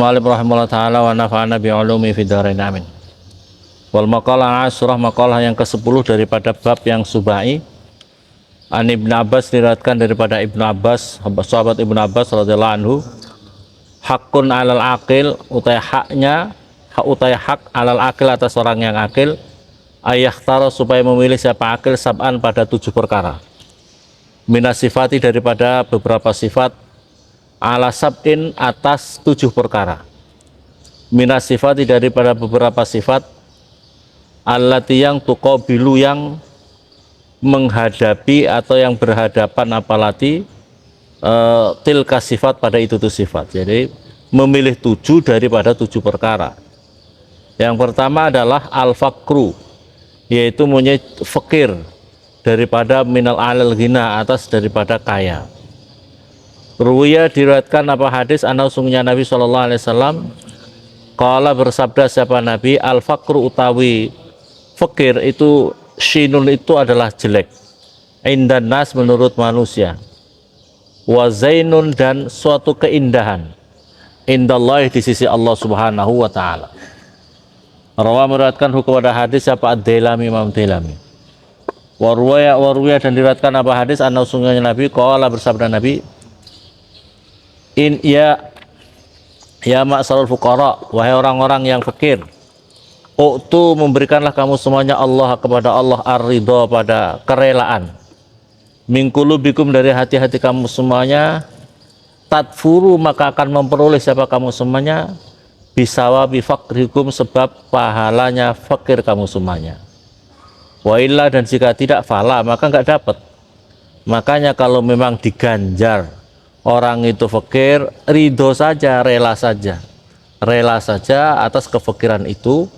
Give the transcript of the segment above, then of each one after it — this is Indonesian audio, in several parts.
Ma'alib rahimahullah ta'ala wa nafa'ana bi'ulumi fid dharain amin. Wal maqalah asyrah, maqalah yang ke-10 daripada bab yang subai. An Ibnu Abbas, diriwayatkan daripada Ibnu Abbas, sahabat Ibnu Abbas radhiyallahu anhu, hakun alal akil, utai haknya, utai hak alal akil atas orang yang akil, ayah taro supaya memilih siapa akil sab'an pada 7 perkara. Minas sifati, daripada beberapa sifat, ala sab'in atas 7 perkara. Minas sifati, daripada beberapa sifat, allati yang tuqabilu, yang menghadapi atau yang berhadapan, apalati tilka sifat, pada itu tuh sifat. Jadi memilih 7 daripada 7 perkara. Yang pertama adalah al-fakru, yaitu fakir, daripada minal alal ghina, atas daripada kaya. Ruwiya, diriwayatkan apa hadis, ana usungnya Nabi SAW, qala, bersabda siapa Nabi, al-fakru utawi fakir itu, shinun itu adalah jelek, indan nas, menurut manusia, wa zainun, dan suatu keindahan, indallahi, di sisi Allah Subhanahu wa ta'ala. Rawa, meriwayatkan hukum pada hadis siapa ad-Dailami, Imam Dailami. Waruya, dan diriwayatkan apa hadis, anna usungnya Nabi, qala, bersabda Nabi, in ya ma'sarul fuqara, wahai orang-orang yang fakir, uktu, memberikanlah kamu semuanya Allah, kepada Allah, ar-ridha, pada kerelaan, min qulubikum, dari hati-hati kamu semuanya, tadfuru, maka akan memperoleh siapa kamu semuanya, bisawabi fakrikum, sebab pahalanya fakir kamu semuanya. Wa illa, dan jika tidak, fala, maka enggak dapat. Makanya kalau memang diganjar orang itu fakir, ridho saja, rela saja atas kefakiran itu,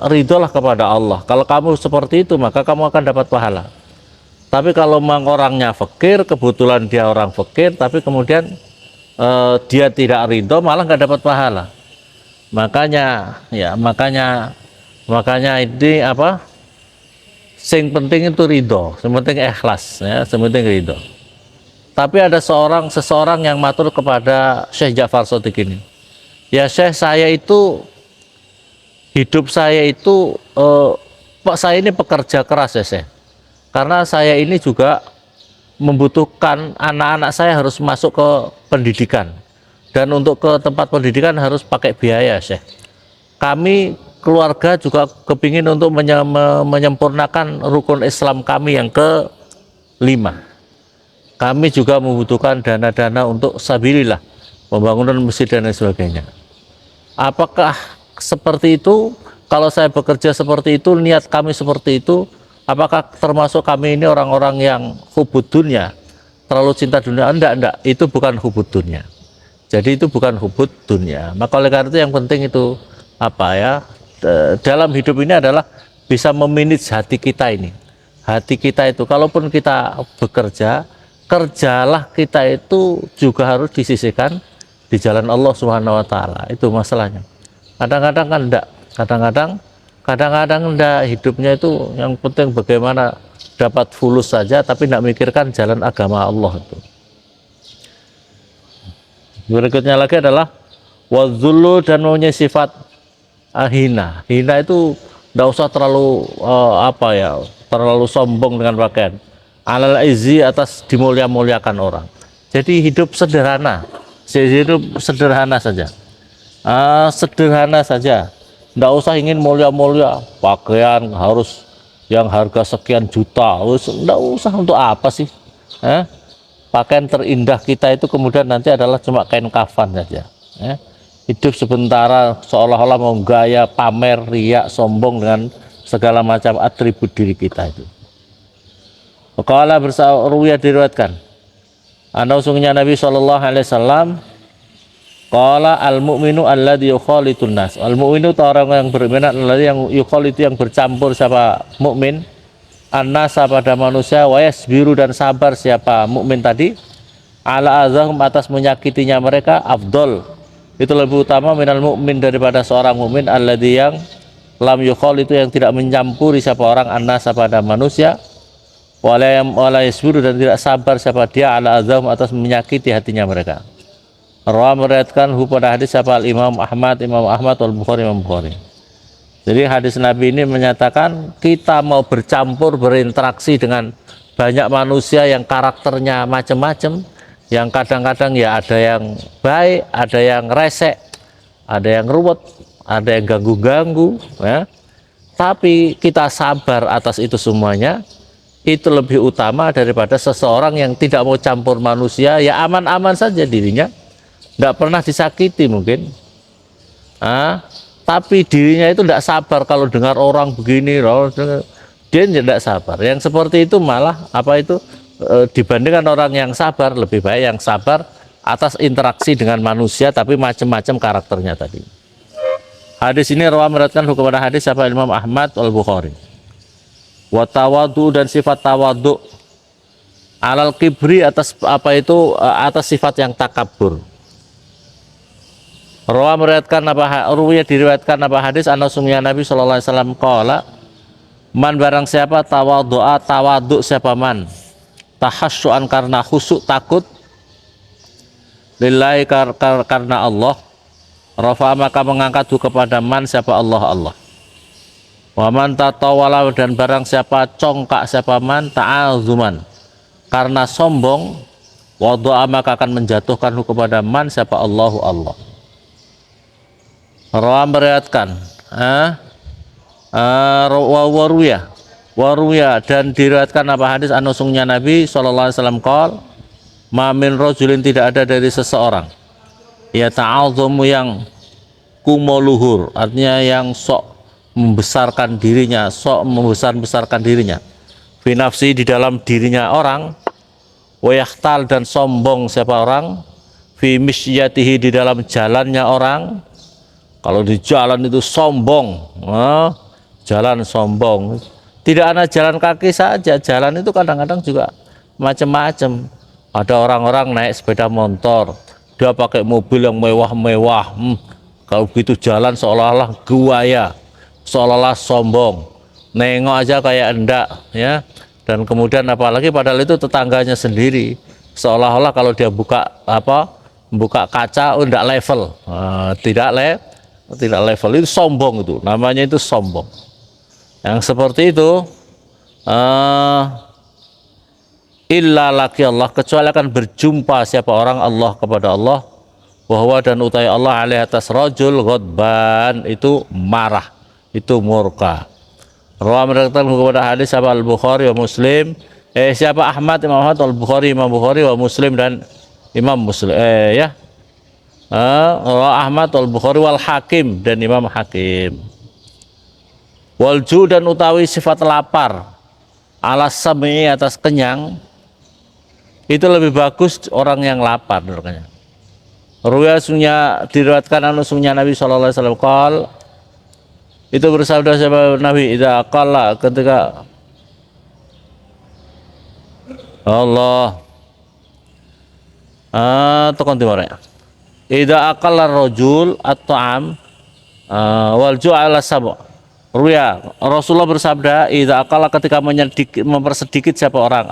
ridholah kepada Allah. Kalau kamu seperti itu, maka kamu akan dapat pahala. Tapi kalau memang orangnya fakir, kebetulan dia orang fakir, tapi kemudian dia tidak ridho, malah nggak dapat pahala. Makanya ini apa? Sing penting itu ridho, yang penting ikhlas, ya, yang penting ridho. Tapi ada seseorang yang matur kepada Syekh Ja'far Shadiq ini, ya Syekh, saya itu hidup saya itu saya ini pekerja keras ya Syekh, karena saya ini juga membutuhkan anak-anak saya harus masuk ke pendidikan, dan untuk ke tempat pendidikan harus pakai biaya Syekh. Kami keluarga juga kepingin untuk menyempurnakan rukun Islam kami yang ke-5. Kami juga membutuhkan dana-dana untuk sabilillah, pembangunan masjid dan lain sebagainya. Apakah seperti itu? Kalau saya bekerja seperti itu, niat kami seperti itu, apakah termasuk kami ini orang-orang yang hubud dunia, terlalu cinta dunia? Enggak, itu bukan hubud dunia. Jadi itu bukan hubud dunia. Maka oleh karena itu yang penting itu apa ya, dalam hidup ini adalah bisa memanage hati kita ini. Hati kita itu, kalaupun kita bekerja, kerjalah kita itu juga harus disisihkan di jalan Allah Subhanahu wa ta'ala. Itu masalahnya. Kadang-kadang kan enggak, kadang-kadang enggak, hidupnya itu yang penting bagaimana dapat fulus saja, tapi enggak mikirkan jalan agama Allah itu. Berikutnya lagi adalah wadzullu, dan mempunyai sifat hina. Hina itu enggak usah terlalu terlalu sombong dengan pakaian. Alal izzi, atas dimulia-muliakan orang. Jadi hidup sederhana, saja. Sederhana saja, nggak usah ingin mulia-mulia, pakaian harus yang harga sekian juta, nggak usah. Untuk apa sih? Pakaian terindah kita itu kemudian nanti adalah cuma kain kafan saja. Hidup sebentar seolah-olah mau gaya, pamer, riak, sombong dengan segala macam atribut diri kita itu. Qala, ruwiyah, diriwayatkan, ana usungnya Nabi SAW, qala al-mu'minu alladzi yukhalitun nas. Al-mu'minu, orang yang beriman, alladzi yang yukhalitu, yang bercampur siapa mukmin, an-nasa, pada manusia, wa yasbiru, dan sabar siapa mukmin tadi, ala azahum, atas menyakitinya mereka, afdol, itu lebih utama, minal mukmin, daripada seorang mukmin, alladzi yang lam yukhalitu, yang tidak mencampuri siapa orang, an-nasa, pada manusia, wala yasbiru, dan tidak sabar siapa dia, ala azahum, atas menyakiti hatinya mereka. Rawa meriwayatkan pada hadis siapa Imam Ahmad wal Bukhari Imam Bukhari. Jadi hadis Nabi ini menyatakan kita mau bercampur berinteraksi dengan banyak manusia yang karakternya macam-macam, yang kadang-kadang ya ada yang baik, ada yang resek, ada yang ruwet, ada yang ganggu-ganggu, ya. Tapi kita sabar atas itu semuanya, itu lebih utama daripada seseorang yang tidak mau campur manusia, ya aman-aman saja dirinya, tidak pernah disakiti mungkin. Tapi dirinya itu tidak sabar kalau dengar orang begini, dia tidak sabar. Yang seperti itu malah dibandingkan orang yang sabar, lebih baik yang sabar atas interaksi dengan manusia tapi macam-macam karakternya tadi. Hadis ini rawi meriwayatkan kepada hadis siapa Imam Ahmad wal Bukhari. Wa tawadu dan sifat tawadu alal kibri atas atas sifat yang takabur. Rawa meriwayatkan diriwayatkan hadis anasungnya Nabi sallallahu alaihi wasallam qala man barang siapa tawadu siapa man tahasyuan karena khusyuk takut lillahi karena Allah rafa maka mengangkat kepada man siapa Allah wa man tatawala dan barang siapa congkak siapa man ta'azuman karena sombong wada'a maka akan menjatuhkan kepada man siapa Allah. Rawa meriwayatkan waruya dan diriwayatkan hadis anusungnya Nabi sallallahu alaihi wasallam qol ma min rajulin tidak ada dari seseorang ya ta'azumu yang kumuluhur, artinya yang sok membesarkan dirinya, sok membesarkan dirinya fi nafsi di dalam dirinya orang wa yahtal dan sombong siapa orang fi misyatihi di dalam jalannya orang. Kalau di jalan itu sombong, jalan sombong. Tidak hanya jalan kaki saja, jalan itu kadang-kadang juga macam-macam. Ada orang-orang naik sepeda motor, dia pakai mobil yang mewah-mewah. Kalau begitu jalan seolah-olah guaya, seolah-olah sombong. Nengok aja kayak enggak, ya. Dan kemudian apalagi padahal itu tetangganya sendiri, seolah-olah kalau dia buka kaca, enggak level, tidak level, itu sombong, itu namanya itu sombong. Yang seperti itu illa laki Allah, kecuali akan berjumpa siapa orang Allah kepada Allah bahwa dan utai Allah alaihi atas rajul ghadban, itu marah, itu murka. Rawa meriwayatkan kepada hadis siapa Al-Bukhari wa Muslim, siapa Ahmad Imam Ahmad Al-Bukhari Imam Bukhari wa Muslim dan Imam Muslim Ahmad al-Bukhari wal Hakim dan Imam Hakim. Walju dan utawi sifat lapar alas sami atas kenyang, itu lebih bagus orang yang lapar kenyang. Ruwayatnya diriwayatkan anusungnya Nabi sallallahu alaihi wasallam qol, itu bersabda siapa Nabi idza qala ketika Allah tekan timare idza aqalla rajul at-ta'am wal ju'ala sab'. Ruya Rasulullah bersabda idza aqalla ketika mempersedikit siapa orang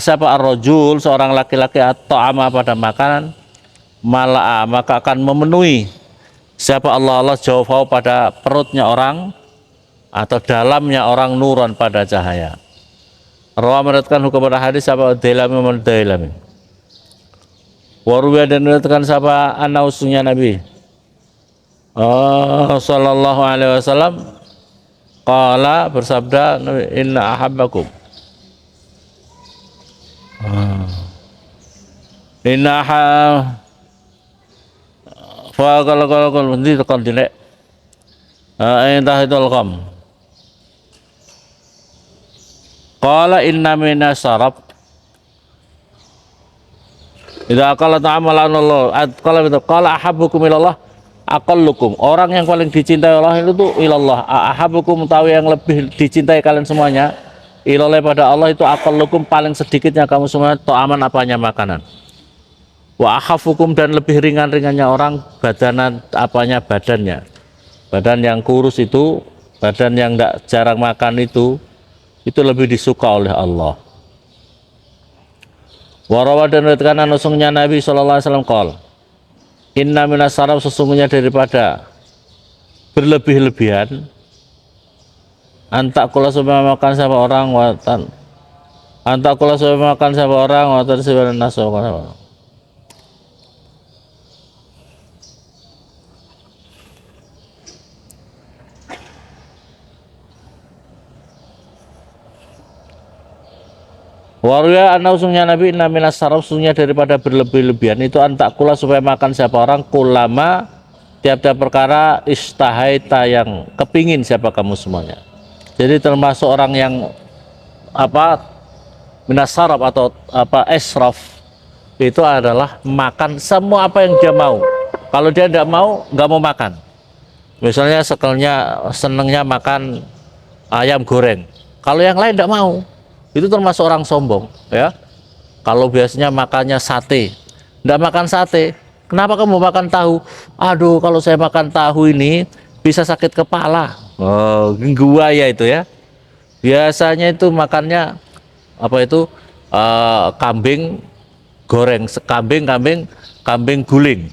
siapa ar-rajul seorang laki-laki at-ta'ama pada makanan mala'a maka akan memenuhi siapa Allah jawab pada perutnya orang atau dalamnya orang nuran pada cahaya. Rawa meriwayatkan kepada hadis siapa Dailami Waruya dan meriwayatkan siapa anausunya Nabi sallallahu alaihi wasallam qala bersabda inna ahabbakum inna fa kalau nanti tekan dilek intahidul qam qala inna minas sarab idza qala ta'ala Allah qala ahabbukum ilallah aqallukum, orang yang paling dicintai Allah itu tuh ilallah, ahabbukum tahu yang lebih dicintai kalian semuanya ilallah pada Allah itu aqallukum paling sedikitnya kamu semua ta'aman apanya makanan, wa akhafukum dan lebih ringan-ringannya orang badanan apanya badannya, badan yang kurus itu, badan yang enggak jarang makan itu lebih disuka oleh Allah. Warawa dan riwayatkan anusungnya Nabi sallallahu alaihi wasallam qol. Inna minas saraf sesungguhnya daripada berlebih-lebihan antak kula supaya makan sama orang watan antak kula supaya makan sama orang watan sebenarnya naso sama. Warga anak usungnya Nabi inna minas saraf sesungguhnya daripada berlebih-lebihan itu antak kula supaya makan siapa orang kulama tiap-tiap perkara istahaita yang kepingin siapa kamu semuanya. Jadi termasuk orang yang apa minas saraf atau apa esraf itu adalah makan semua apa yang dia mau. Kalau dia tidak mau, nggak mau makan. Misalnya senengnya makan ayam goreng. Kalau yang lain tidak mau, itu termasuk orang sombong, ya. Kalau biasanya makannya sate, tidak makan sate. Kenapa kamu makan tahu? Aduh, kalau saya makan tahu ini bisa sakit kepala. Oh, gua ya itu ya. Biasanya itu makannya apa itu kambing goreng, kambing guling.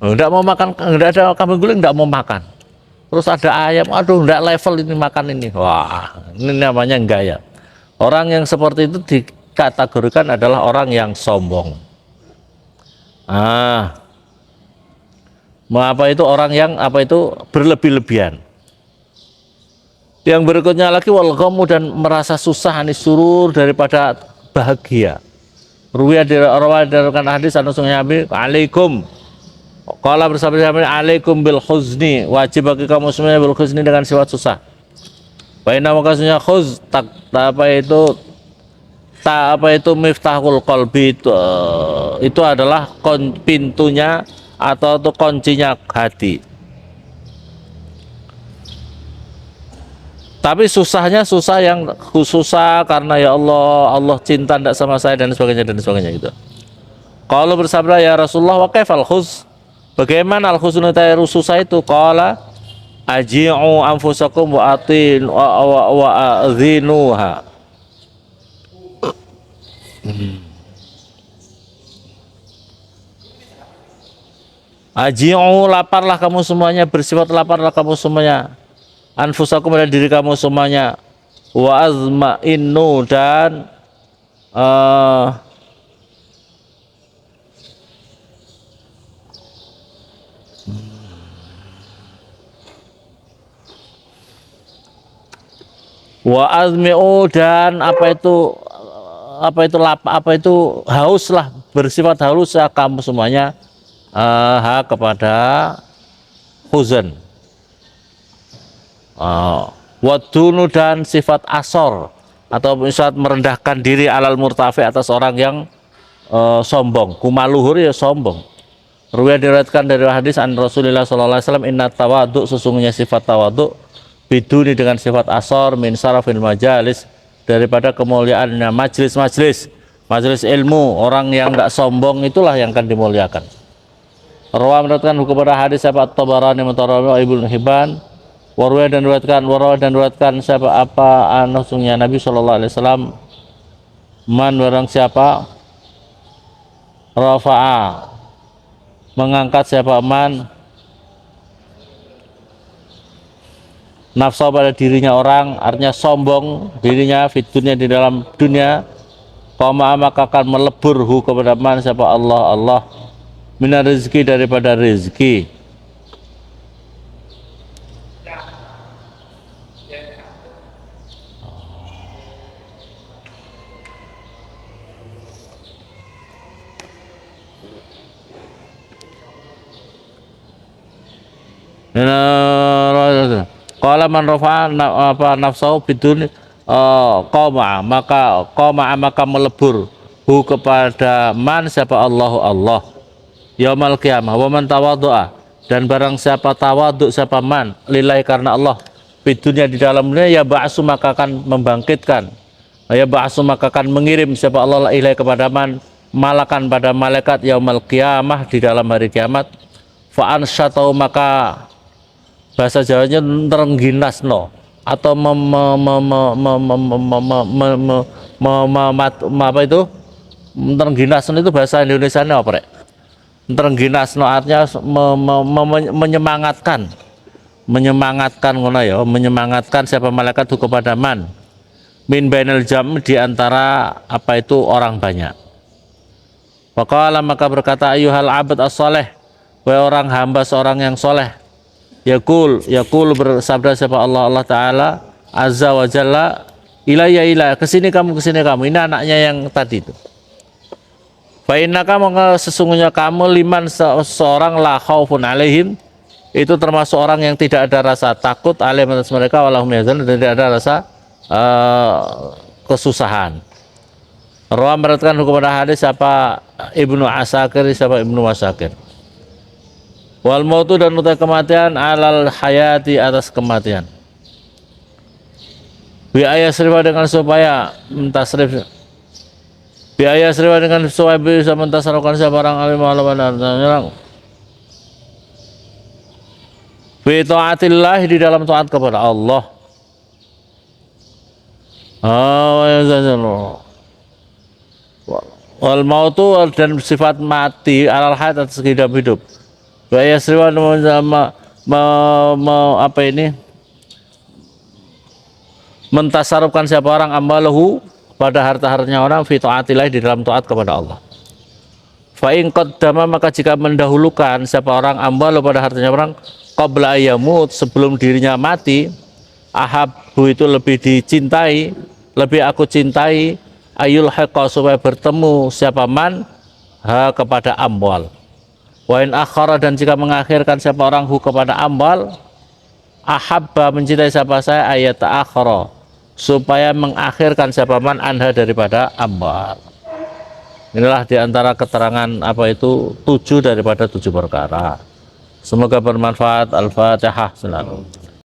Enggak mau makan, enggak ada kambing guling, enggak mau makan. Terus ada ayam, aduh enggak level ini makan ini. Wah, ini namanya enggak ya. Orang yang seperti itu dikategorikan adalah orang yang sombong. Apa itu orang yang apa itu berlebih-lebihan. Yang berikutnya lagi wal ghamu dan merasa susah anis surur daripada bahagia. Ruwiya diriwayatkan hadis anusungnya Nabi alaikum. Qala bersabda alaikum bil khuzni, wajib bagi kamu semuanya bil khuzni dengan sifat susah. Baina makasnya khuz tak apa itu miftahul qalbi itu adalah pintunya atau itu kuncinya hati. Tapi susahnya susah yang susah karena ya Allah cinta tidak sama saya dan sebagainya gitu. Kalau bersabda ya Rasulullah wa kaifal khuz, bagaimana al khuznu tayru susah itu? Qala aji'u anfusakum wa atin wa azinuha. Aji'u laparlah kamu semuanya, bersifat laparlah kamu semuanya. Anfusakum pada diri kamu semuanya. Wa azma'innu dan wa azmi'u dan apa itu hauslah, bersifat hauslah kamu semuanya kepada huzan. Wadunu dan sifat asor atau sifat merendahkan diri alal murtafi atas orang yang sombong. Kumaluhur ya sombong. Ruwayat diriwayatkan dari hadis an Rasulullah sallallahu alaihi wasallam inna tawadhu sesungguhnya sifat tawadhu biduni dengan sifat asor min sarafil majalis daripada kemuliaannya majelis ilmu. Orang yang enggak sombong itulah yang akan dimuliakan. Rawi meriwayatkan hukum pada hadis siapa Tabarani Mutarrawi Ibnu Hibban warwa dan riwayatkan siapa apa anusungnya Nabi sallallahu alaihi wasallam man barang siapa rafa'a mengangkat siapa man nafsu pada dirinya orang, artinya sombong dirinya fitunya di dalam dunia, qama maka akan meleburhu kepada man siapa Allah minar rezeki daripada rezeki. Qala man rafa'a apa nafsahu bidun qama maka melebur hu kepada man siapa Allah yaumal qiyamah. Wa man tawaddu'a dan barang siapa tawaddu siapa man lillahi karena Allah bidunya di dalam dunia ya ba'su maka akan membangkitkan ya ba'su maka akan mengirim siapa Allah ilahi kepada man malakan pada malaikat yaumal qiyamah di dalam hari kiamat. Fa ansyatau maka bahasa Jawanya terengginasno atau Terengginasno itu bahasa Indonesianya apa, Rek? Terengginasno artinya menyemangatkan. Menyemangatkan ngono ya, menyemangatkan siapa malaikat itu kepada man. Min bainal jam, di antara apa itu orang banyak. Faqala, maka berkata ayyuhal abd as-saleh, wahai orang hamba seorang yang soleh. Yaqul bersabda siapa Allah Ta'ala azza wa jalla, ilayya kesini kamu, ini anaknya yang tadi itu. Fa innaka, maka sesungguhnya kamu liman seorang la khaufun alaihim, itu termasuk orang yang tidak ada rasa takut alaihim atas mereka, walahum yahzanun, dan tidak ada rasa kesusahan. Rawi meriwayatkan hukum hadis siapa Ibnu Asakir, wal mautu, dan utai kematian, alal hayati, atas kematian. Biaya serifa, dengan supaya mentasrif, biaya serifa, dengan supaya bisa mentasarufkan siapa orang alim alam bi taatillah, di dalam taat kepada Allah. Wal mautu, dan sifat mati, alal hayat, atas hidup. Biaya serifa, apa ini, mentasarufkan siapa orang amalahu, pada harta-hartanya orang, fi taatillah, di dalam taat kepada Allah. Fa in qaddama, maka jika mendahulukan siapa orang amalahu, pada hartanya orang, qabla ayyamut, sebelum dirinya mati, ahabbu, itu lebih dicintai, lebih aku cintai, ayul haqa, supaya bertemu siapa man ha kepada amwal. Wa in akhara, dan jika mengakhirkan siapa orang hu kepada amwal, ahabba, mencintai siapa saya, ayat akhara, supaya mengakhirkan siapa man anha, daripada amwal. Inilah diantara keterangan apa itu 7 daripada 7 perkara. Semoga bermanfaat. Al-Fatihah.